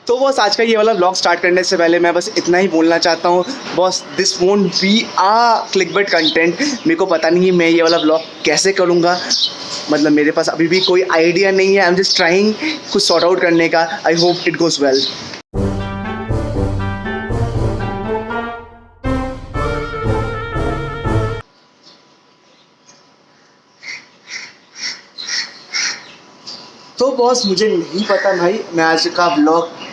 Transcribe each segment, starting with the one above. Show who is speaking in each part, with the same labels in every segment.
Speaker 1: तो बॉस आज का ये वाला व्लॉग स्टार्ट करने से पहले मैं बस इतना ही बोलना चाहता हूँ boss, this won't be a clickbait content. मेरे को पता नहीं है मैं ये वाला व्लॉग कैसे करूँगा, मतलब मेरे पास अभी भी कोई आइडिया नहीं है। आई एम जस्ट ट्राइंग कुछ सॉर्ट आउट करने का। I hope it goes well. तो बॉस मुझे नहीं पता भाई मैं आज का व्लॉग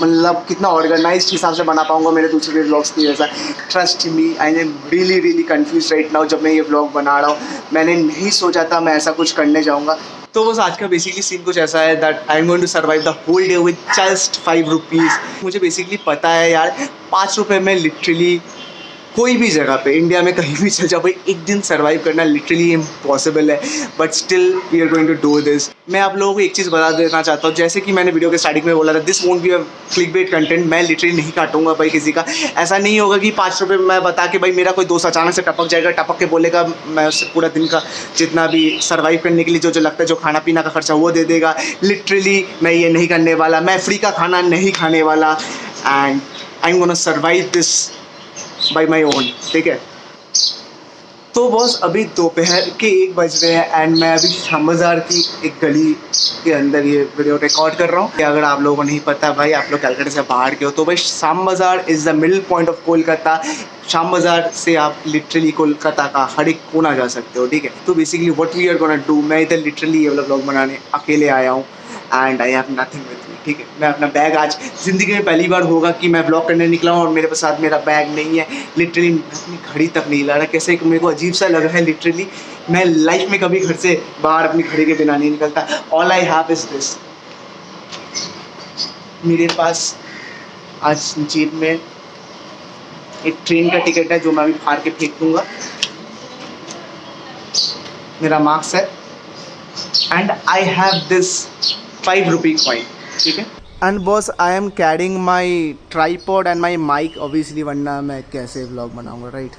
Speaker 1: मतलब कितना ऑर्गेनाइज्ड हिसाब से बना पाऊंगा मेरे दूसरे व्लॉग्स की जैसा। Trust me, I am really confuse right now. जब मैं ये व्लॉग बना रहा हूँ मैंने नहीं सोचा था मैं ऐसा कुछ करने जाऊँगा। तो बस आज का बेसिकली सीन कुछ ऐसा है that I am going to survive the whole day with just 5 rupees. मुझे बेसिकली पता है यार 5 रुपये में लिटरली कोई भी जगह पे इंडिया में कहीं भी चल जाओ भाई, एक दिन सर्वाइव करना लिटरली इम्पॉसिबल है, but still we are going to do this. मैं आप लोगों को एक चीज़ बता देना चाहता हूँ, जैसे कि मैंने वीडियो के स्टार्टिंग में बोला था this won't be a clickbait content. मैं लिटरली नहीं काटूंगा भाई किसी का। ऐसा नहीं होगा कि 5 रुपये मैं बता के भाई मेरा कोई दोस्त अचानक से टपक जाएगा, टपक के बोलेगा मैं उससे पूरा दिन का जितना भी सर्वाइव करने के लिए जो लगता है जो खाना पीना का खर्चा वो दे देगा। लिटरली मैं ये नहीं करने वाला, मैं फ्री का खाना नहीं खाने वाला and I am gonna survive this by my own, ठीक है। तो बॉस अभी दोपहर के 1 बज रहे हैं एंड मैं अभी शाम बाज़ार की एक गली के अंदर ये वीडियो रिकॉर्ड कर रहा हूँ। अगर आप लोगों को नहीं पता भाई, आप लोग कलकत्ता से बाहर के हो, तो भाई शाम बाज़ार is the middle point of Kolkata. शाम बाज़ार से आप लिटरली कोलकाता का हर एक कोना जा सकते हो, ठीक है। तो basically what we are gonna do, मैं इधर लिटरली ये वाला व्लॉग बनाने अकेले आया हूँ and I have nothing with me, ठीक है। मैं अपना बैग, आज ज़िंदगी में पहली बार होगा कि मैं व्लॉग करने निकला हूँ और मेरे साथ मेरा बैग नहीं है। लिटरली अपनी घड़ी तक नहीं ला रहा, कैसे मेरे को अजीब सा लग रहा है। लिटरली मैं लाइफ में कभी घर से बाहर अपनी घड़ी के बिना नहीं निकलता। All I have is this. मेरे पास आज जेब में एक ट्रेन का टिकट है जो मैं अभी फाड़ के फेंक दूँगा। मेरा मार्क्स है and I have this 5 rupee coin, ठीक है। And boss I am carrying my tripod and my mic obviously, वरना मैं कैसे व्लॉग बनाऊंगा राइट।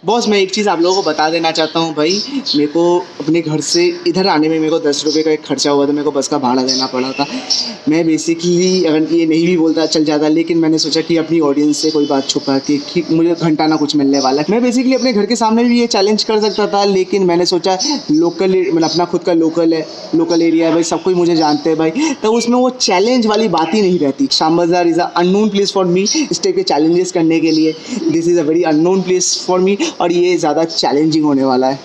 Speaker 1: बॉस मैं एक चीज़ आप लोगों को बता देना चाहता हूँ भाई, मेरे को अपने घर से इधर आने में मेरे को 10 रुपये का एक खर्चा हुआ था, मेरे को बस का भाड़ा देना पड़ा था। मैं बेसिकली अगर ये नहीं भी बोलता चल जाता, लेकिन मैंने सोचा कि अपनी ऑडियंस से कोई बात छुपा के कि मुझे घंटा ना कुछ मिलने वाला है। मैं बेसिकली अपने घर के सामने भी ये चैलेंज कर सकता था, लेकिन मैंने सोचा लोकल मतलब अपना खुद का लोकल एरिया है भाई, सब कोई मुझे जानते हैं भाई, तो उसमें वो चैलेंज वाली बात ही नहीं रहती। शाम बाज़ार is a unknown place for me इस टाइप के चैलेंजेस करने के लिए। This is a very unknown place for me और ये ज़्यादा चैलेंजिंग होने वाला है।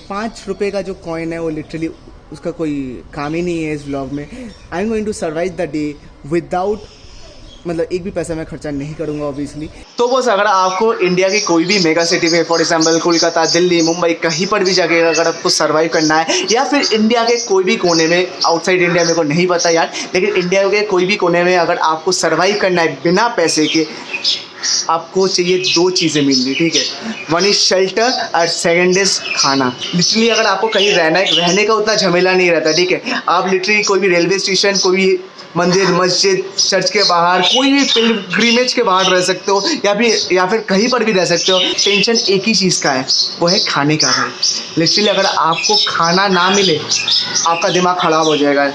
Speaker 1: 5 रुपये का जो कॉइन है वो लिटरली उसका कोई काम ही नहीं है इस व्लॉग में। I am going to survive the day without, मतलब एक भी पैसा मैं खर्चा नहीं करूँगा ऑब्वियसली। तो बस अगर आपको इंडिया की कोई भी मेगा सिटी में, फॉर एग्जाम्पल कोलकाता, दिल्ली, मुंबई, कहीं पर भी जगह अगर आपको सर्वाइव करना है, या फिर इंडिया के कोई भी कोने में, आउटसाइड इंडिया मेरे को नहीं पता यार, लेकिन इंडिया के कोई भी कोने में अगर आपको सर्वाइव करना है बिना पैसे के, आपको चाहिए 2 चीज़ें मिलनी, ठीक है। 1 इज़ शेल्टर और 2nd इज़ खाना। लिटरली अगर आपको कहीं रहने का उतना झमेला नहीं रहता, ठीक है, आप लिटरली कोई भी रेलवे स्टेशन, कोई भी मंदिर, मस्जिद, चर्च के बाहर, कोई भी पिलग्रिमेज के बाहर रह सकते हो, या फिर कहीं पर भी रह सकते हो। टेंशन एक ही चीज़ का है, वो है खाने का भाई। लिटरली अगर आपको खाना ना मिले आपका दिमाग ख़राब हो जाएगा।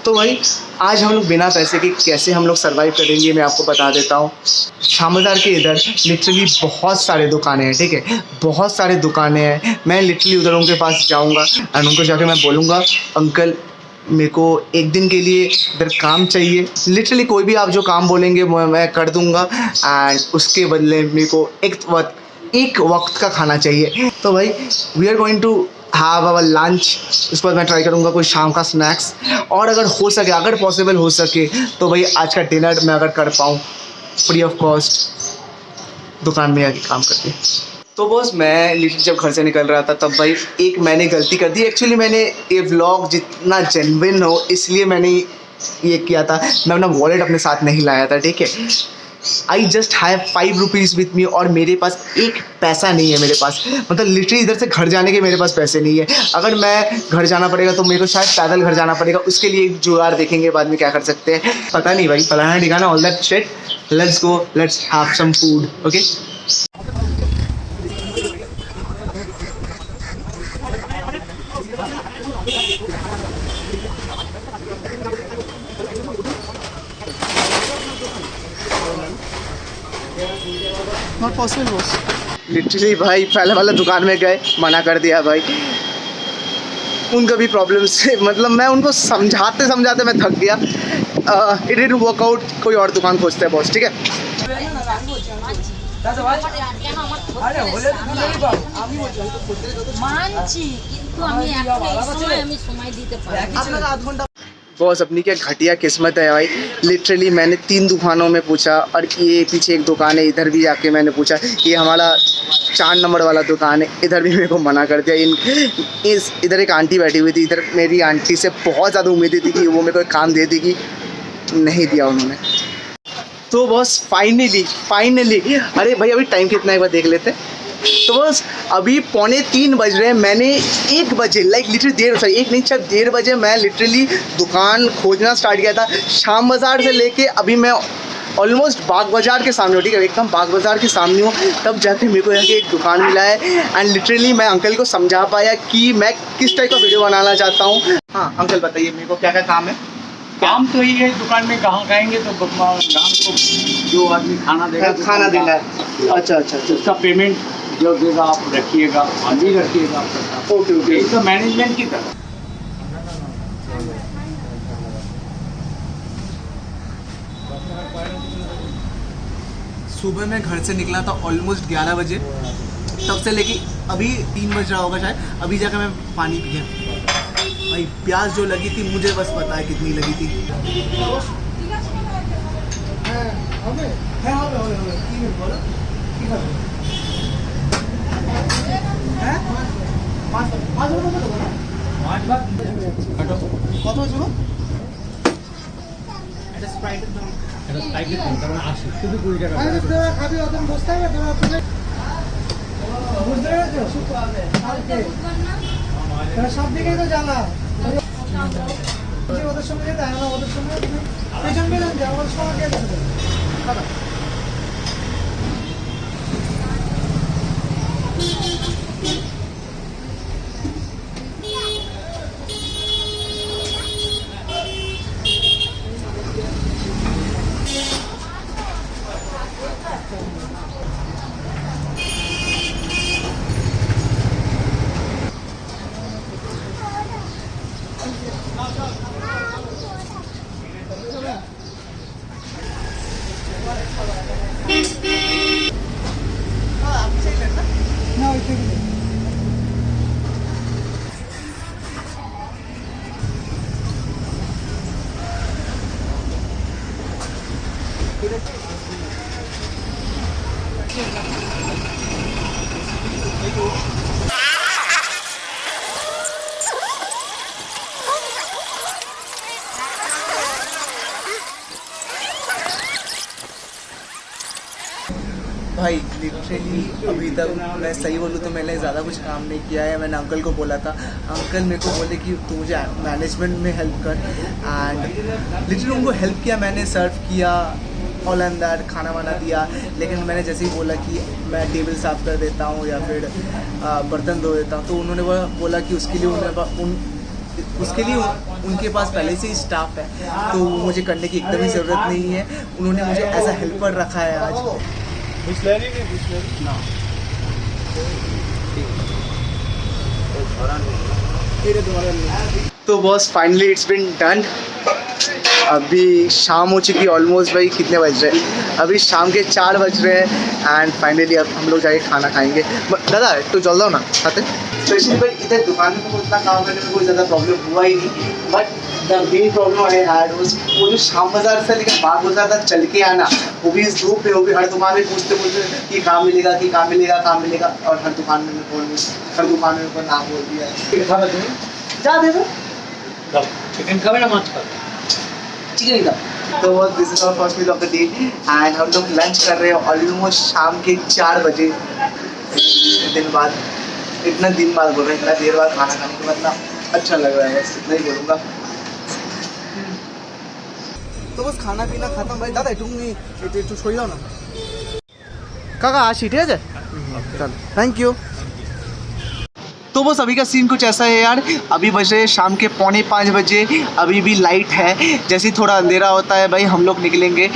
Speaker 1: तो भाई आज हम लोग बिना पैसे के कैसे हम लोग सर्वाइव करेंगे मैं आपको बता देता हूँ। शाम बाज़ार के इधर लिटरली बहुत सारे दुकानें हैं, ठीक है, बहुत सारे दुकानें हैं। मैं लिटरली उधर उनके पास जाऊँगा एंड उनको जाके मैं बोलूँगा अंकल मेरे को एक दिन के लिए इधर काम चाहिए। लिटरली कोई भी आप जो काम बोलेंगे मैं कर दूंगा एंड उसके बदले मेरे को एक वक्त का खाना चाहिए। तो भाई we are going to have our lunch, उसके बाद मैं ट्राई करूँगा कोई शाम का स्नैक्स, और अगर हो सके, अगर पॉसिबल हो सके तो भाई आज का डिनर मैं अगर कर पाऊँ फ्री ऑफ कॉस्ट दुकान में आके काम करके। तो बॉस मैं लिटरली जब घर से निकल रहा था तब भाई एक मैंने गलती कर दी। एक्चुअली मैंने ये व्लॉग जितना जेन्युइन हो इसलिए मैंने ये किया था, मैं अपना वॉलेट अपने साथ नहीं लाया था, ठीक है। I just have 5 rupees with me और मेरे पास एक पैसा नहीं है मेरे पास, मतलब लिटरली इधर से घर जाने के मेरे पास पैसे नहीं है। अगर मैं घर जाना पड़ेगा तो मेरे को शायद पैदल घर जाना पड़ेगा, उसके लिए एक जुगाड़ देखेंगे बाद में क्या कर सकते हैं पता नहीं भाई, फलाना ठिकाना all that shit. Let's go, let's have some food, okay. Not possible boss. Literally भाई पहले वाला दुकान में गए, मना कर दिया भाई। उनका भी प्रॉब्लम से मतलब मैं उनको समझाते समझाते मैं थक गया। इट डिडंट वर्क आउट, कोई और दुकान खोजते हैं बॉस, ठीक है। बॉस अपनी क्या घटिया किस्मत है भाई। लिटरली मैंने 3 दुकानों में पूछा, और ये पीछे एक दुकान है, इधर भी जाके मैंने पूछा, ये हमारा 4 नंबर वाला दुकान है, इधर भी मेरे को मना कर दिया। इधर एक आंटी बैठी हुई थी, इधर मेरी आंटी से बहुत ज़्यादा उम्मीदें थी कि वो मेरे को एक काम दे देगी, नहीं दिया उन्होंने। तो बस फाइनली अरे भाई अभी टाइम कितना है एक बार देख लेते। तो बस अभी 2:45 बज रहे हैं। मैंने 1 बजे लिटरली 1:30 बजे मैं लिटरली दुकान खोजना स्टार्ट किया था। शाम बाज़ार से लेके अभी मैं ऑलमोस्ट बाग बाज़ार के सामने हूँ, ठीक है, एकदम बाग बाज़ार के सामने हूँ। तब जाके मेरे को यहाँ की एक दुकान मिला है, एंड लिटरली मैं अंकल को समझा पाया कि मैं किस टाइप का वीडियो बनाना चाहता हूँ। हाँ अंकल बताइए मेरे को क्या क्या काम है।
Speaker 2: काम तो ये है, दुकान में कहाँ खाएंगे तो गाँव को जो आदमी खाना देगा,
Speaker 1: खाना देना है। अच्छा,
Speaker 2: उसका पेमेंट जो देगा आप रखिएगा, हम भी रखिएगा आपका साथ।
Speaker 1: ओके।
Speaker 2: एक तो मैनेजमेंट की तरह।
Speaker 1: सुबह मैं घर से निकला था ऑलमोस्ट 11 बजे, तब से लेके अभी 3 बज रहा होगा शायद। अभी जाकर मैं पानी पिया भाई। प्यास जो लगी थी मुझे बस पता है कितनी लगी थी।
Speaker 3: সব দিকেই তো জ্বালা ওদের সঙ্গে যেতে হয় না, ওদের সঙ্গে পেছন পেছন যায়, ওদের সঙ্গে কে যেতে হবে। না ওই থেকে
Speaker 1: भाई लिटरली अभी तक मैं सही बोलूँ तो मैंने ज़्यादा कुछ काम नहीं किया है। मैंने अंकल को बोला था, अंकल मेरे को बोले कि तू मुझे मैनेजमेंट में हेल्प कर, एंड लिटरली उनको हेल्प किया। मैंने सर्व किया, ऑल अंदर खाना वाना दिया, लेकिन मैंने जैसे ही बोला कि मैं टेबल साफ़ कर देता हूँ या फिर बर्तन धो देता हूँ, तो उन्होंने बोला कि उसके लिए उनके पास पहले से ही स्टाफ है, तो मुझे करने की एकदम ही ज़रूरत नहीं है। उन्होंने मुझे एज अ हेल्पर रखा है आज। तो boss finally it's been done. अभी शाम हो चुकी है ऑलमोस्ट। भाई कितने बज रहे हैं? अभी शाम के 4 बज रहे हैं, एंड फाइनली अब हम लोग जाके खाना खाएंगे। दादा तो जल्द हो ना खाते। स्पेशली भाई इधर दुकान में तो उतना काम करने में कोई ज़्यादा प्रॉब्लम हुआ ही नहीं, but the main problem I had was वो जो शाम बाज़ार से लेकर बाग बाज़ार तक चल के आना, वो भी इस धूप में, वो भी हर दुकान में पूछते कि काम मिलेगा, और हर दुकान में नाम बोल दिया है। जा दे दो
Speaker 2: चिकन खावे ना माछ का
Speaker 1: चिकन का। तो this is our first meal of the day, and हम लोग लंच कर रहे हैं ऑलमोस्ट शाम के 4 बजे। दिन बाद, इतना दिन बाद बोल रहे हैं, इतना देर बाद खाना खाने के बाद ना अच्छा लग रहा है, बस इतना ही बोलूँगा। तो बस खाना पीना खत्म भाई। दादा একটু ছড়িয়ে দাও না কাকা। আসি ঠিক আছে, चल थैंक यू। तो बस अभी का सीन कुछ ऐसा है यार। अभी बज रहे शाम के 4:45 बजे, अभी भी लाइट है। जैसे ही थोड़ा अंधेरा होता है भाई हम लोग निकलेंगे।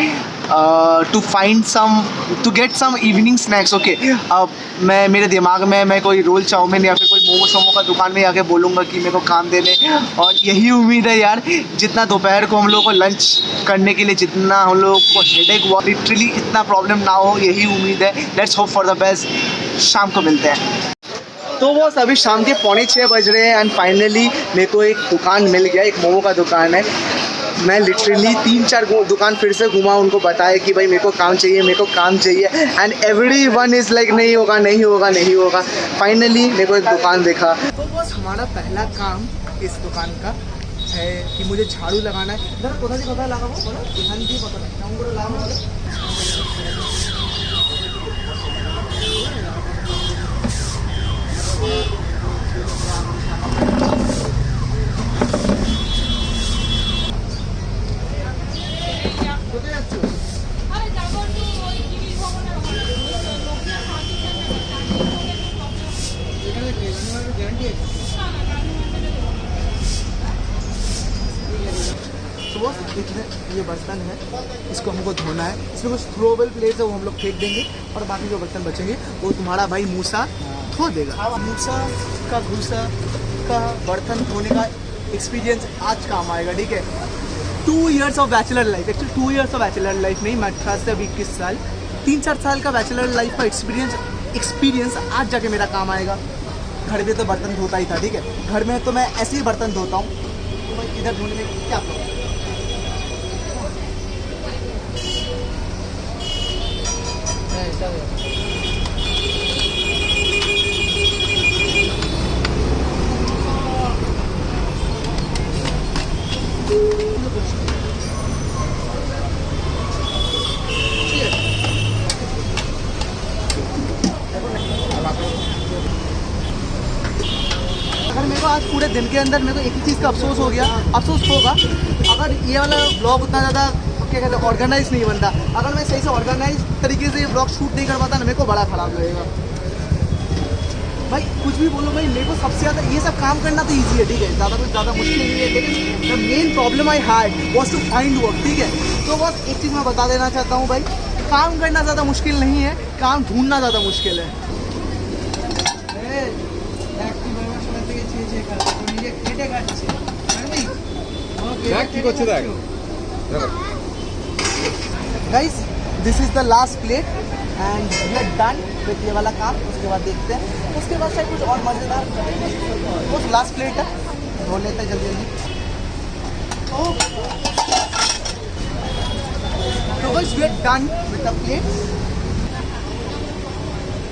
Speaker 1: To find some to get some evening snacks. Okay, अब मेरे दिमाग में मैं कोई रोल चाउमीन या फिर कोई मोमो शोमो का दुकान में जाके बोलूँगा कि मेरे को काम दे दे, और यही उम्मीद है यार। जितना दोपहर को हम लोग को लंच करने के लिए जितना हम लोग को हेडेक हुआ, लिटरली इतना प्रॉब्लम ना हो, यही उम्मीद है। Let's hope for the best. शाम को मिलते हैं। तो बस अभी शाम के 5:45 बज रहे हैं एंड फाइनली मेरे को एक दुकान मिल गया, एक मोमो का दुकान है। मैं लिटरली 3-4 दुकान फिर से घुमा, उनको बताया कि भाई मेरे को काम चाहिए, मेरे को काम चाहिए, and every one is like नहीं होगा नहीं होगा नहीं होगा। फाइनली मेरे को एक दुकान देखा। तो बस हमारा पहला काम इस दुकान का है कि मुझे झाड़ू लगाना है। जरा कोथा जी पता लगा वो बोलो ध्यान दी पता लगा। ये बर्तन है, इसको हमको धोना है। इसमें कुछ थ्रोवेबल प्लेट्स है वो हम लोग फेंक देंगे, और बाकी जो बर्तन बचेंगे वो तुम्हारा भाई मूसा धो देगा। मूसा का घूसा का बर्तन धोने का एक्सपीरियंस आज काम आएगा, ठीक है। 2 years of bachelor life, actually 2 years of bachelor life नहीं, मैं 18 से अभी 21 साल, 3-4 साल का बैचलर लाइफ का एक्सपीरियंस आज जाके मेरा काम आएगा। घर में तो बर्तन धोता ही था, ठीक है। घर में तो मैं ऐसे ही बर्तन धोता हूँ, तो भाई इधर धोने में क्या प्रॉब्लम। अगर मेरे को आज पूरे दिन के अंदर मेरे को एक ही चीज़ का अफसोस होगा, अगर ये वाला ब्लॉग उतना ज़्यादा क्या कहते हैं ऑर्गेनाइज नहीं बनता। अगर मैं सही से ऑर्गेनाइज तरीके से ये ब्लॉग शूट नहीं कर पाता ना, मेरे को बड़ा ख़राब लगेगा। भाई कुछ भी बोलो भाई, मेरे को सबसे ज़्यादा ये सब काम करना तो ईजी है, ठीक है, ज़्यादा मुश्किल नहीं है, लेकिन the main problem I had was to find work, ठीक है। तो बस एक चीज़ मैं बता देना चाहता हूँ भाई, काम करना ज़्यादा मुश्किल नहीं है, काम ढूंढना ज़्यादा मुश्किल है। Guys this is the last plate and we are done with ये वाला काम। उसके बाद देखते हैं, उसके बाद शायद कुछ और मज़ेदार, बस लास्ट प्लेट है, धो लेते हैं जल्दी जल्दी। तो guys we are done with the plate.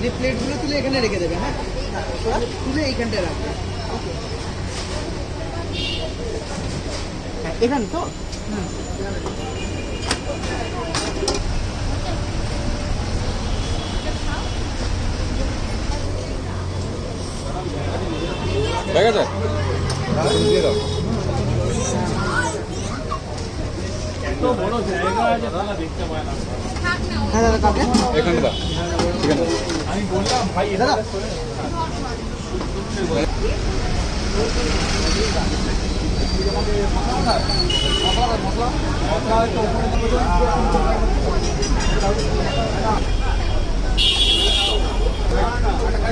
Speaker 1: ये प्लेटগুলো তুলে এখানে রেখে দেবে, হ্যাঁ তুলে এইখানটা রাখবে, হ্যাঁ এখানে তো
Speaker 4: ঠিক আছে দিয়ে দাও।
Speaker 2: तो बड़ो जाएगा যে তালা দেখতে পায় না।
Speaker 1: হ্যাঁ দাদা কাকে
Speaker 4: এখানে দাও, ঠিক আছে।
Speaker 2: আমি বললাম ভাই
Speaker 1: দাদা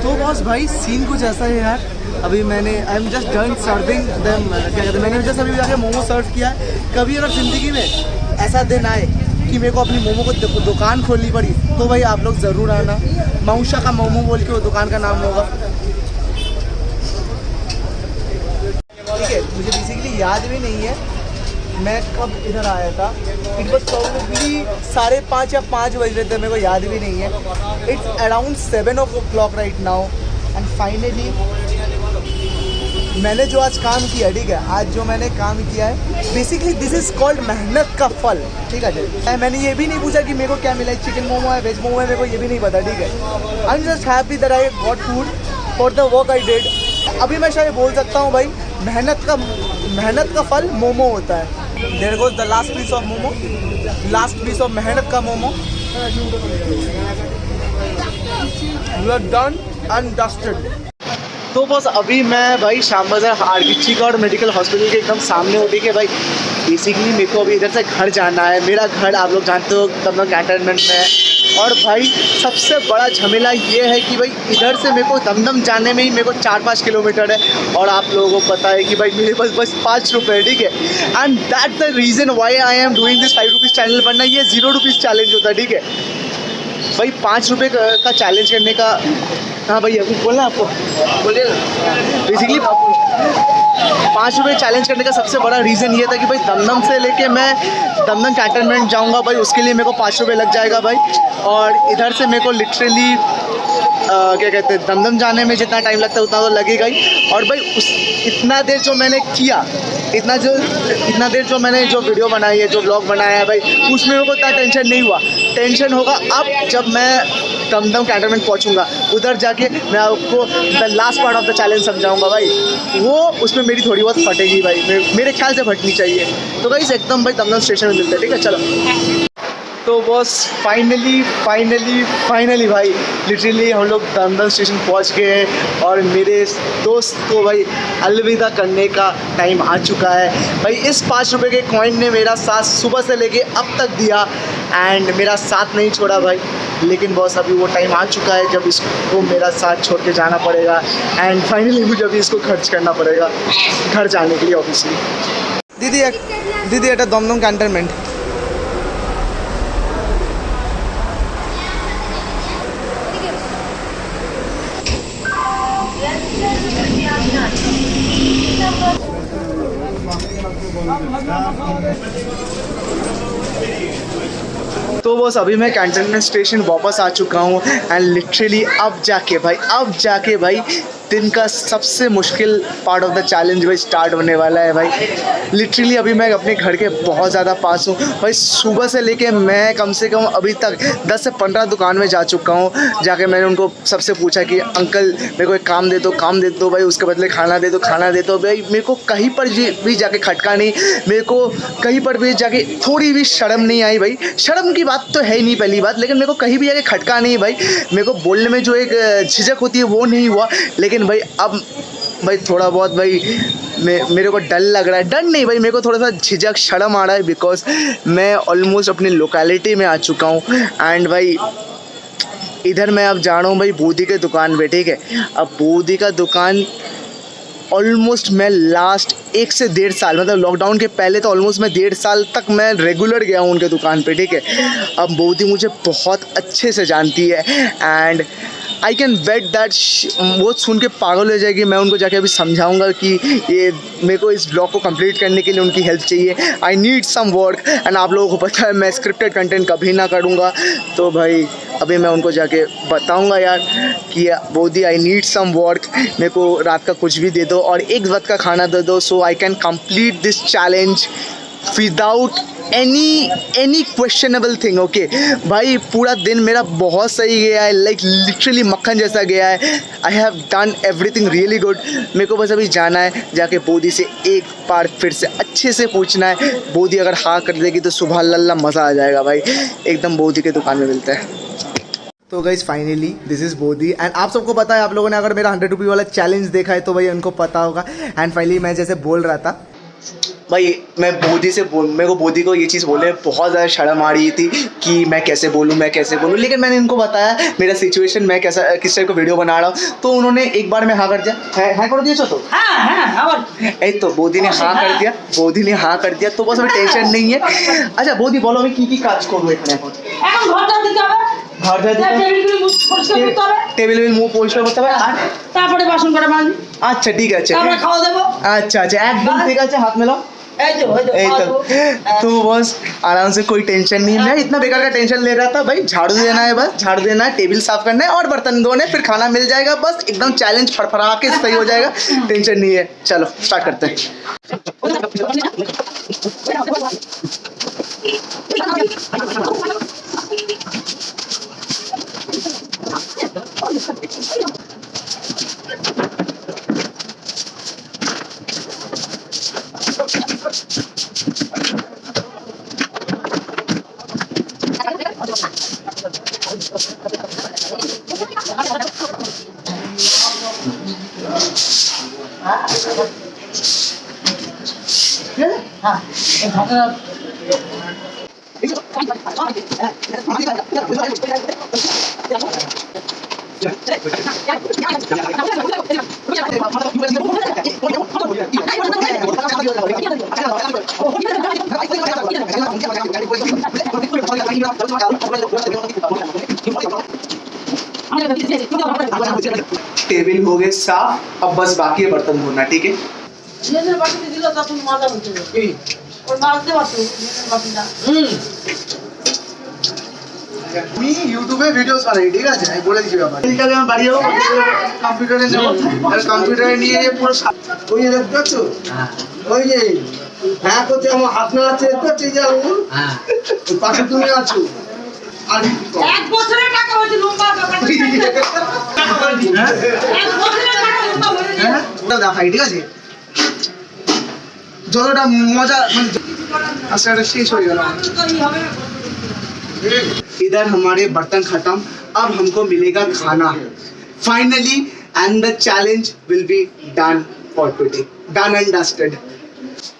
Speaker 1: तो बॉस भाई सीन कुछ ऐसा है यार। अभी मैंने I am just done serving them, क्या कहते हैं, मैंने जस्ट अभी जाके मोमो सर्व किया है। कभी अगर ज़िंदगी में ऐसा दिन आए कि मेरे को अपनी मोमो को दुकान खोलनी पड़ी, तो भाई आप लोग ज़रूर आना। मऊशा का मोमो बोल के वो दुकान का नाम होगा, ठीक है। मुझे बेसिकली याद भी नहीं है मैं कब इधर आया था। इट वॉज प्रॉब्लली 5:30 या 5 बज रहे थे, मेरे को याद भी नहीं है। It's around 7 o'clock right now and finally मैंने जो आज काम किया, ठीक है, आज जो मैंने काम किया है, बेसिकली दिस इज़ कॉल्ड मेहनत का फल, ठीक है। मैंने ये भी नहीं पूछा कि मेरे को क्या मिला है, चिकन मोमो है, वेज मोमो है, मेरे को ये भी नहीं पता, ठीक है। I am just happy that I got food for the work I did. अभी मैं शायद बोल सकता हूँ भाई, मेहनत का फल मोमो होता है। There goes the last piece of momo, last piece of मेहनत का मोमो। You are done and dusted. तो बस अभी मैं भाई श्याम बाजार आरबीसी का और मेडिकल हॉस्पिटल के एकदम सामने हूँ, ठीक है भाई। बेसिकली मेरे को अभी इधर से घर जाना है। मेरा घर आप लोग जानते हो दमदम कैंटोनमेंट में है। और भाई सबसे बड़ा झमेला ये है कि भाई इधर से मेरे को दमदम जाने में ही मेरे को 4-5 किलोमीटर है, और आप लोगों को पता है कि भाई मेरे पास बस 5 रुपये है, ठीक है। And that the reason why I am doing this 5 rupees channel, वरना ये 0 रुपीज़ चैलेंज होता है, ठीक है भाई। 5 रुपये का चैलेंज करने का, हाँ भैया कुछ बोलना आपको, बोलिए। बेसिकली 5 रुपये चैलेंज करने का सबसे बड़ा रीज़न ये था कि भाई दमदम से लेके मैं दमदम कैंटोनमेंट जाऊंगा भाई, उसके लिए मेरे को 5 रुपये लग जाएगा भाई। और इधर से मेरे को लिटरली क्या कहते हैं, दमदम जाने में जितना टाइम लगता है उतना तो लगेगा ही। और भाई इतना देर जो मैंने किया, इतना देर जो मैंने जो वीडियो बनाई है, जो व्लॉग बनाया है भाई, उसमें मेरे को इतना टेंशन नहीं हुआ। टेंशन होगा अब जब मैं दमदम कैंटोनमेंट पहुंचूंगा, उधर जाके मैं आपको the last part of the challenge समझाऊंगा भाई। वो उसमें मेरी थोड़ी बहुत फटेगी भाई, मेरे ख्याल से फटनी चाहिए। तो गाइस एकदम भाई दमदम स्टेशन में मिलते हैं, ठीक है चलो। तो बस फाइनली भाई लिटरली हम लोग दमदम स्टेशन पहुंच गए हैं, और मेरे दोस्त को भाई अलविदा करने का टाइम आ चुका है भाई। इस 5 रुपये के कॉइन ने मेरा साथ सुबह से लेके अब तक दिया, एंड मेरा साथ नहीं छोड़ा भाई। लेकिन बॉस अभी वो टाइम आ चुका है जब इसको मेरा साथ छोड़ के जाना पड़ेगा, एंड फाइनली मुझे अभी इसको खर्च करना पड़ेगा घर जाने के लिए ऑब्वियसली। दीदी এটা দমদম ক্যান্টনমেন্ট। तो बस अभी मैं कैंटोनमेंट स्टेशन वापस आ चुका हूँ, एंड लिटरली अब जाके भाई दिन का सबसे मुश्किल पार्ट ऑफ द चैलेंज भाई स्टार्ट होने वाला है भाई। लिटरली अभी मैं अपने घर के बहुत ज़्यादा पास हूँ भाई। सुबह से लेके मैं कम से कम अभी तक 10 से 15 दुकान में जा चुका हूँ। जाके मैंने उनको सबसे पूछा कि अंकल मेरे को एक काम दे दो भाई, उसके बदले खाना दे दो भाई। मेरे को कहीं पर भी जाके खटका नहीं, मेरे को कहीं पर भी जाके थोड़ी भी शर्म नहीं आई भाई। शर्म की बात तो है ही नहीं पहली बात, लेकिन मेरे को कहीं भी जाके खटका नहीं भाई। मेरे को बोलने में जो एक झिझक होती है वो नहीं हुआ। लेकिन भाई अब भाई थोड़ा बहुत भाई मेरे को डर लग रहा है। डर नहीं भाई, मेरे को थोड़ा सा झिझक शर्म आ रहा है, बिकॉज मैं ऑलमोस्ट अपनी लोकेलिटी में आ चुका हूँ। एंड भाई इधर मैं अब जा रहा हूँ भाई बोधी के दुकान पे, ठीक है। अब बोधी का दुकान ऑलमोस्ट मैं लास्ट 1 से 1.5 साल, मतलब लॉकडाउन के पहले तो ऑलमोस्ट मैं 1.5 साल तक मैं रेगुलर गया हूँ उनके दुकान पे, ठीक है। अब बोधी मुझे बहुत अच्छे से जानती है, and I can bet that वो सुन के पागल हो जाएगी। मैं उनको जाके अभी समझाऊंगा कि ये मेरे को इस ब्लॉग को कंप्लीट करने के लिए उनकी हेल्प चाहिए। I need some work, and आप लोगों को पता है मैं स्क्रिप्टेड कंटेंट कभी ना करूँगा। तो भाई अभी मैं उनको जाके बताऊंगा यार कि Bodhi I need some work, मेरे को रात का कुछ भी दे दो और 1 वक्त का खाना दे दो, so I can complete this challenge without any questionable thing. Okay भाई पूरा दिन मेरा बहुत सही गया है, लाइक लिटरली मक्खन जैसा गया है। I have done everything really good. मेरे को बस अभी जाना है, जाके बोधी से एक बार फिर से अच्छे से पूछना है। बोधी अगर हाँ कर देगी तो सुबह अल्लाह मज़ा आ जाएगा भाई। एकदम बोधी के दुकान में मिलता है। तो guys finally this is Bodhi, and आप सबको पता है, आप लोगों ने अगर मेरा 100 रुपये वाला चैलेंज देखा है तो भाई उनको पता होगा। एंड फाइनली मैं जैसे बोल रहा था भाई, मैं बोधी से मेरे को बोधी को ये चीज़ बोलने बहुत ज़्यादा शर्म आ रही थी कि मैं कैसे बोलूँ, लेकिन मैंने इनको बताया मेरा सिचुएशन, मैं किस टाइप का वीडियो बना रहा हूँ। तो उन्होंने एक बार में हाँ कर दिया। हाँ कर दिया तो तो बोधी ने हाँ कर दिया, तो बस अभी टेंशन नहीं है। अच्छा बोधी बोलो আমি কি কাজ করব এখানে এখন? ঘরটা দিতে হবে, টেবিল মুখ পরিষ্কার করতে হবে, আর তারপরে বাসন কটা মাজবি। আচ্ছা ঠিক আছে, আমরা খাওয়া দেবো। আচ্ছা একদম ঠিক আছে, হাত মেলাও। तो बस आराम से, कोई टेंशन नहीं। मैं इतना बेकार का टेंशन ले रहा था भाई। झाड़ू देना है, बस झाड़ू देना है, टेबल साफ करना है और बर्तन धोने, फिर खाना मिल जाएगा। बस एकदम चैलेंज फड़फड़ा के सही हो जाएगा, टेंशन नहीं है। चलो स्टार्ट करते हैं। हाँ टेबल हो गए साफ, अब बस बाकी है बर्तन धोना, ठीक है।
Speaker 3: নিজের বাটিতে দিল তখন মজা হচ্ছে ওর মারতে পারতো নিজের বাটিটা
Speaker 1: আমি ইউটিউবে ভিডিওস বানাই, ঠিক আছে, আমি বলে দিচ্ছি ব্যাপার। ঠিক আছে, আমি বাড়ি যাবো, কম্পিউটারে যাবো, আর কম্পিউটারে নিয়ে পুরো ওই যে দেখতে পাচ্ছ, ওই যে হ্যাঁ করছে আমার হাত নাড়াচ্ছে, দেখতে পাচ্ছ এই যে আঙুল, ওই পাশে তুমি আছো। আর
Speaker 3: এক বছরের টাকা হয়েছে লম্বা ব্যাপারটা এক বছরের টাকা লম্বা হয়ে যায়
Speaker 1: হ্যাঁ দেখাই, ঠিক আছে, যতটা মজা মানে আজকে একটা শেষ হয়ে গেল। इधर हमारे बर्तन खत्म, अब हमको मिलेगा खाना finally, and the challenge will be done for today, done and dusted.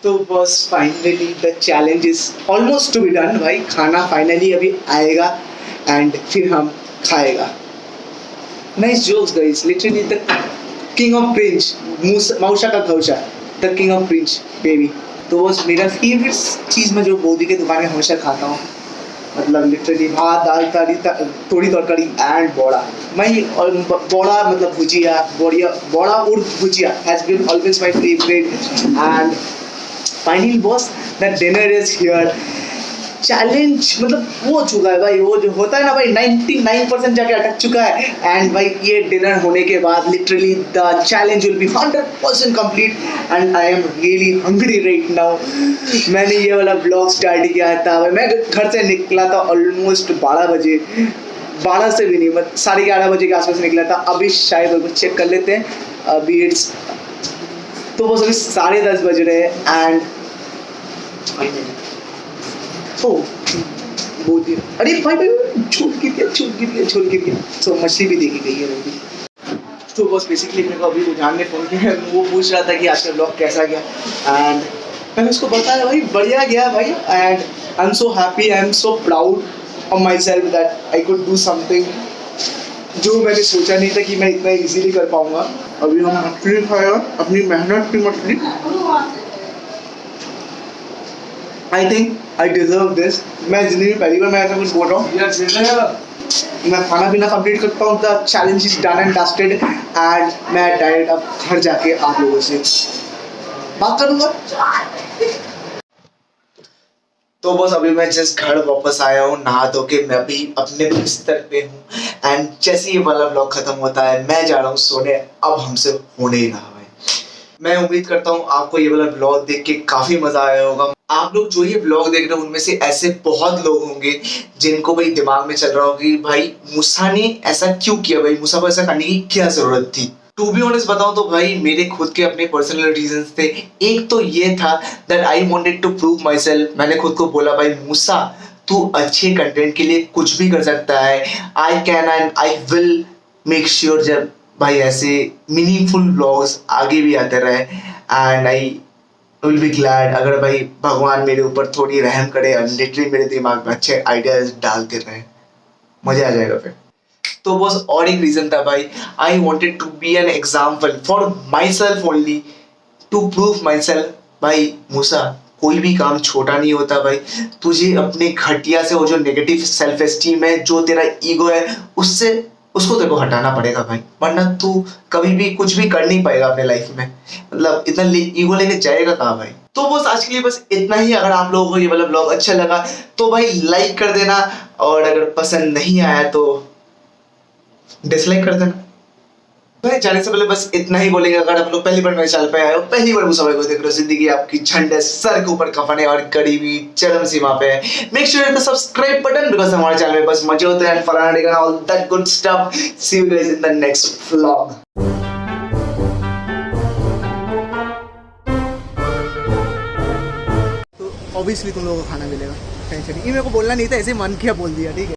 Speaker 1: तो बस finally the challenge is almost to be done भाई। खाना फाइनली अभी आएगा एंड फिर हम खाएगा। Nice jokes guys, literally the king of cringe, मौशा का खौशा, the king of cringe baby. तो बस मेरा फेवरेट चीज़ मैं जो बोदी के दुकान में हमेशा खाता हूँ, मतलब लिटरली भात दाल थोड़ी तरकारी एंड बोड़ा। मैं और बोड़ा मतलब भुजिया, बोड़ा और bhujia has been always my favourite. And finally boss the dinner is here. Challenge मतलब हो चुका है भाई, वो जो होता है ना भाई 99% जाके अटक चुका है। एंड भाई ये डिनर होने के बाद literally the challenge will B 100% complete and I am really hungry right now. मैंने ये वाला ब्लॉग स्टार्ट किया था भाई, मैं घर से निकला था ऑलमोस्ट 12 बजे, 12 से भी नहीं, मतलब 11:30 बजे के आसपास निकला था। अभी शायद चेक कर लेते हैं, अभी इट्स तो बस अभी 10:30 बज रहे हैं। एंड अरे भाई छूट गिर गया। तो मछली भी देखी गई है अभी। तो बस बेसिकली मेरे को अभी रुझान ने फ़ोन किया, वो पूछ रहा था कि आज का ब्लॉग कैसा गया, एंड मैंने उसको बताया भाई बढ़िया गया भाई। And I am so happy, I am so proud of my self that I could do something जो मैंने सोचा नहीं था कि मैं इतना इजीली कर पाऊँगा। अभी हम मछली खाएगा, अपनी मेहनत की मछली। I think I deserve this. मैं जिंदगी में पहली बार मैं ऐसा कुछ बोल रहा हूँ। मैं खाना पीना कंप्लीट करता हूँ, the challenge is done and dusted, and मैं डायरेक्ट अब घर जाके आप लोगों से बात करूँगा। तो बस अभी मैं जस्ट घर वापस आया हूँ नहा धो के, मैं अभी अपने बिस्तर पे हूँ। एंड जैसे ये वाला ब्लॉग खत्म होता है मैं जा रहा हूँ सोने, अब हमसे होने ही रहा भाई। मैं उम्मीद करता हूँ आपको ये वाला ब्लॉग देख के काफ़ी मज़ा आया होगा। आप लोग जो ये ब्लॉग देख रहे हैं उनमें से ऐसे बहुत लोग होंगे जिनको भाई दिमाग में चल रहा होगा कि भाई मूसा ने ऐसा क्यों किया, भाई मूसा को ऐसा करने की क्या जरूरत थी। टू बी ऑनेस्ट बताऊं तो भाई मेरे खुद के अपने पर्सनल रीजंस थे। एक तो ये था that I wanted to prove myself. मैंने खुद को बोला भाई मूसा तू अच्छे कंटेंट के लिए कुछ भी कर सकता है, I can and I will make sure जब भाई ऐसे मीनिंगफुल ब्लॉग्स आगे भी आते रहे। And I will be glad अगर भाई भगवान मेरे ऊपर थोड़ी रहम करे और लिटरली मेरे दिमाग में अच्छे आइडियाज डालते रहे, मजा आ जाएगा फिर। तो बस और एक रीजन था भाई, I wanted to be an example for myself only, to prove myself भाई मूसा कोई भी काम छोटा नहीं होता भाई। तुझे अपने घटिया से वो जो नेगेटिव सेल्फ एस्टीम है, जो तेरा ईगो है, उससे उसको तेरे को हटाना पड़ेगा भाई, वरना तू कभी भी कुछ भी कर नहीं पाएगा अपने लाइफ में। मतलब इतना ईगो लेके जाएगा कहाँ भाई। तो बस आज के लिए बस इतना ही। अगर आप लोगों को ये वाला ब्लॉग अच्छा लगा तो भाई लाइक कर देना, और अगर पसंद नहीं आया तो डिसलाइक कर देना। भाई जाने से पहले बस इतना ही बोलेंगे, अगर आप लोग पहली बार मेरे चैनल पे आए हो, पहली बार मूसा भाई को देख रहे हो, जिंदगी आपकी झंडे सर के ऊपर कफन है और गरीबी चरम सीमा पे है, make sure to subscribe button, because हमारे चैनल में बस मजे होते हैं, फलाना ढिकाना all that good stuff. See you guys in the next vlog. तो ऑब्वियसली तुम लोगों को खाना मिलेगा, टेंशन नहीं। ये मेरे को बोलना नहीं था, ऐसे मन किया बोल दिया, ठीक है।